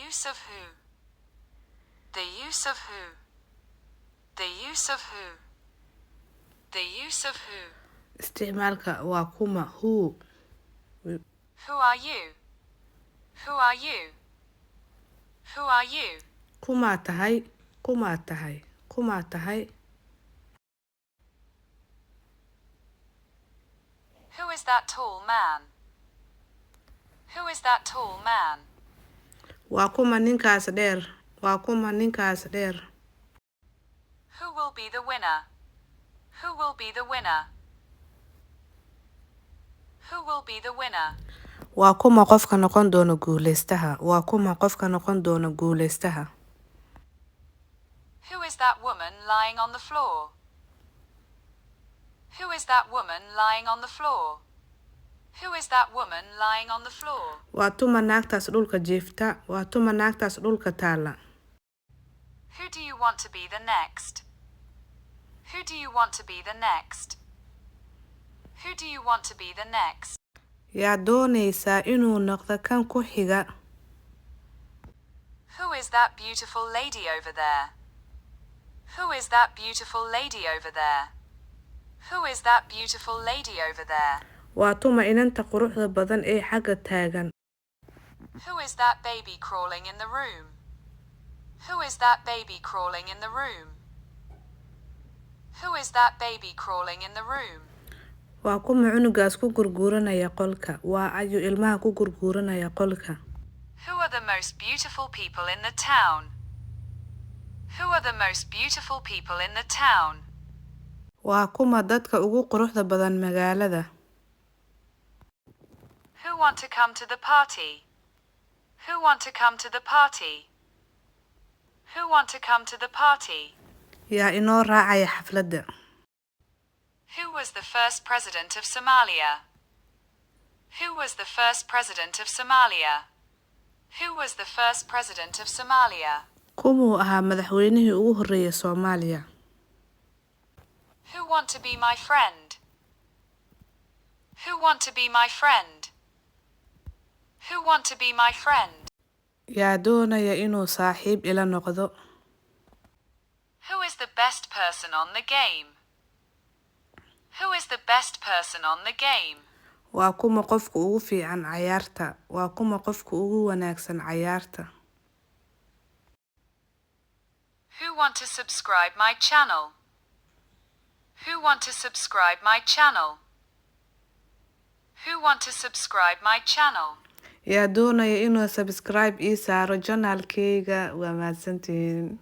use of who. The use of who. The use of who. The use of who. isticmaalka waa kuma who. Who are you? Who are you? Who are you? Kuma tahay, kuma tahay, kuma tahay. Who is that tall man? Who is that tall man? Waa kuma ninkaas dheer, waa kuma ninkaas dheer. Who will be the winner? Who will be the winner? Who will be the winner? Waa kuma qofka noqon doona guuleystaha, waa kuma qofka noqon doona guuleystaha. Who is that woman lying on the floor? Who is that woman lying on the floor? Who is that woman lying on the floor? Waa tuma naagtaas dhulka jiifta, waa tuma naagtaas dhulka taala. Who do you want to be the next? Who do you want to be the next? Who do you want to be the next? Yaa doonaysaa inuu noqdo kan ku xiga. Who is that beautiful lady over there? Who is that beautiful lady over there? Who is that beautiful lady over there? Waa tuma inanta quruxda badan ee xagga taagan. Who is that baby crawling in the room? Who is that baby crawling in the room? Who is that baby crawling in the room? Waa kuma cunugaas ku gurguuranaya qolka, waa ayu ilmaha ku gurguuranaya qolka. Who are the most beautiful people in the town? Who are the most beautiful people in the town? Waa kuma dadka ugu quruxda badan magaalada. Who want to come to the party? Who want to come to the party? Who want to come to the party? Yaa inoo raacaya xafladda. Who was the first president of Somalia? Who was the first president of Somalia? Who was the first president of Somalia? Kumuu ahaa madaxweynihii ugu horreeyay Soomaaliya. Who want to be my friend? Who want to be my friend? Who want to be my friend? Yaa doonaya inuu saaxiib ila noqdo. Who is the best person on the game? Who is the best person on the game? Waa kuma qofka ugu fiican cayaarta, waa kuma qofka ugu wanaagsan cayaarta. Who want to subscribe my channel? Who want to subscribe my channel? Who want to subscribe my channel? Yaa doonaya inuu subscribe ii saaro channelkayga. Waa mahadsantihiin.